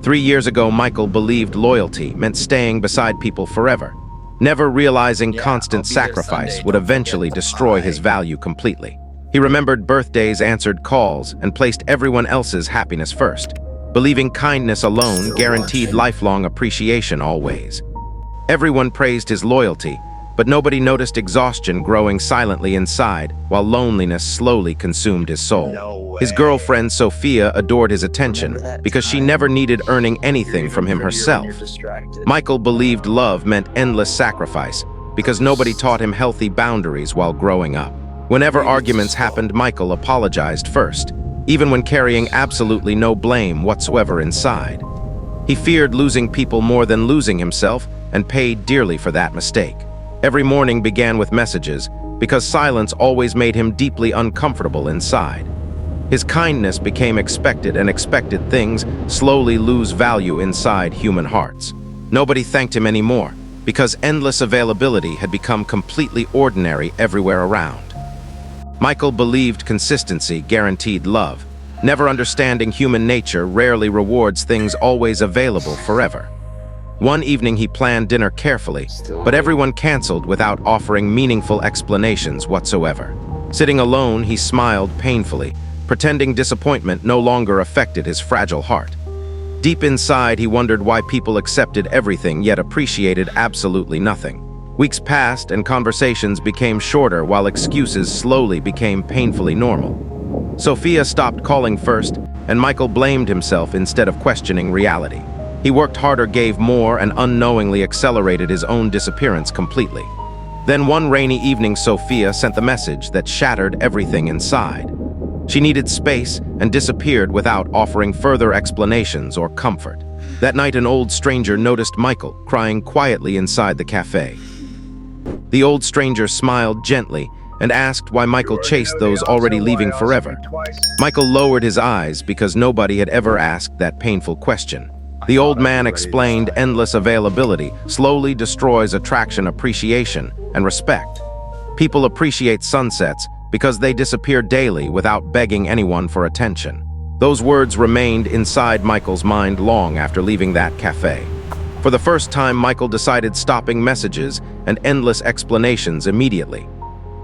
3 years ago, Michael believed loyalty meant staying beside people forever, never realizing constant sacrifice would eventually destroy his value completely. He remembered birthdays, answered calls, and placed everyone else's happiness first, believing kindness alone guaranteed lifelong appreciation always. Everyone praised his loyalty, but nobody noticed exhaustion growing silently inside while loneliness slowly consumed his soul. His girlfriend, Sophia, adored his attention because she never needed earning anything from him herself. Michael believed love meant endless sacrifice because nobody taught him healthy boundaries while growing up. Whenever arguments happened, Michael apologized first, even when carrying absolutely no blame whatsoever inside. He feared losing people more than losing himself and paid dearly for that mistake. Every morning began with messages because silence always made him deeply uncomfortable inside. His kindness became expected, and expected things slowly lose value inside human hearts. Nobody thanked him anymore because endless availability had become completely ordinary everywhere around. Michael believed consistency guaranteed love, never understanding human nature rarely rewards things always available forever. One evening he planned dinner carefully, but everyone canceled without offering meaningful explanations whatsoever. Sitting alone, he smiled painfully, pretending disappointment no longer affected his fragile heart. Deep inside, he wondered why people accepted everything yet appreciated absolutely nothing. Weeks passed and conversations became shorter while excuses slowly became painfully normal. Sophia stopped calling first, and Michael blamed himself instead of questioning reality. He worked harder, gave more, and unknowingly accelerated his own disappearance completely. Then one rainy evening, Sophia sent the message that shattered everything inside. She needed space and disappeared without offering further explanations or comfort. That night, an old stranger noticed Michael crying quietly inside the cafe. The old stranger smiled gently and asked why Michael chased those already leaving forever. Michael lowered his eyes because nobody had ever asked that painful question. The old man explained endless availability slowly destroys attraction, appreciation, and respect. People appreciate sunsets because they disappear daily without begging anyone for attention. Those words remained inside Michael's mind long after leaving that cafe. For the first time, Michael decided stopping messages and endless explanations immediately.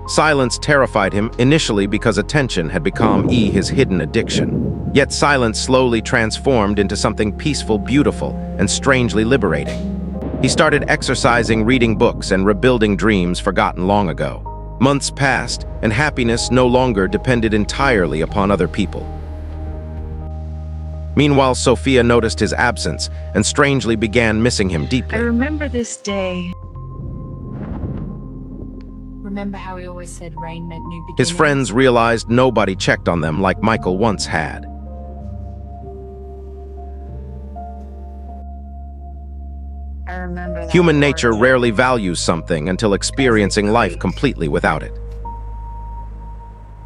Silence terrified him initially because attention had become his hidden addiction. Yet silence slowly transformed into something peaceful, beautiful, and strangely liberating. He started exercising, reading books, and rebuilding dreams forgotten long ago. Months passed, and happiness no longer depended entirely upon other people. Meanwhile, Sophia noticed his absence and strangely began missing him deeply. I remember this day. Remember how he always said rain meant new beginnings? His friends realized nobody checked on them like Michael once had. I remember that Human nature word. rarely values something until experiencing life completely without it.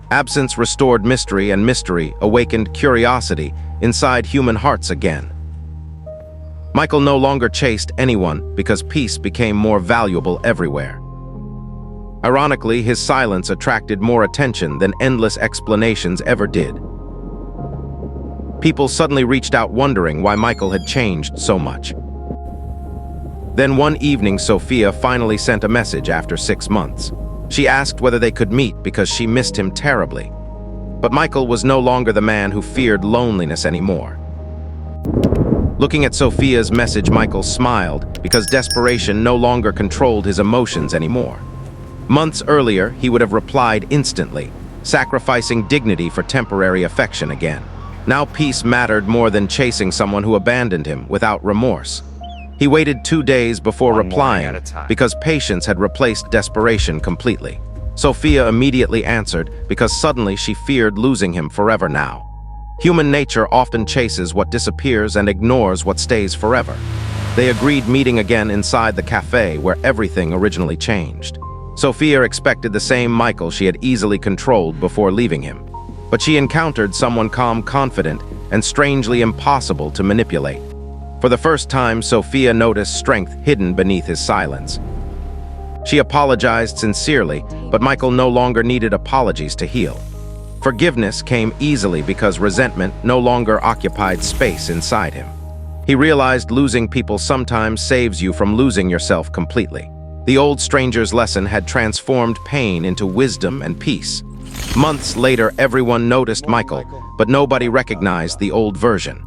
Absence restored mystery, and mystery awakened curiosity inside human hearts again. Michael no longer chased anyone because peace became more valuable everywhere. Ironically, his silence attracted more attention than endless explanations ever did. People suddenly reached out wondering why Michael had changed so much. Then one evening, Sophia finally sent a message after 6 months. She asked whether they could meet because she missed him terribly. But Michael was no longer the man who feared loneliness anymore. Looking at Sophia's message, Michael smiled because desperation no longer controlled his emotions anymore. Months earlier, he would have replied instantly, sacrificing dignity for temporary affection again. Now peace mattered more than chasing someone who abandoned him without remorse. He waited 2 days before replying because patience had replaced desperation completely. Sophia immediately answered because suddenly she feared losing him forever now. Human nature often chases what disappears and ignores what stays forever. They agreed meeting again inside the cafe where everything originally changed. Sophia expected the same Michael she had easily controlled before leaving him. But she encountered someone calm, confident, and strangely impossible to manipulate. For the first time, Sophia noticed strength hidden beneath his silence. She apologized sincerely, but Michael no longer needed apologies to heal. Forgiveness came easily because resentment no longer occupied space inside him. He realized losing people sometimes saves you from losing yourself completely. The old stranger's lesson had transformed pain into wisdom and peace. Months later, everyone noticed Michael, but nobody recognized the old version.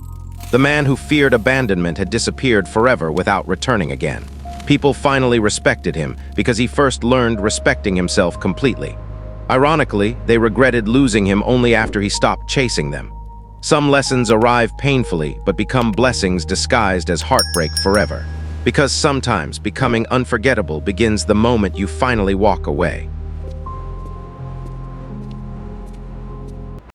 The man who feared abandonment had disappeared forever without returning again. People finally respected him because he first learned respecting himself completely. Ironically, they regretted losing him only after he stopped chasing them. Some lessons arrive painfully but become blessings disguised as heartbreak forever. Because sometimes becoming unforgettable begins the moment you finally walk away.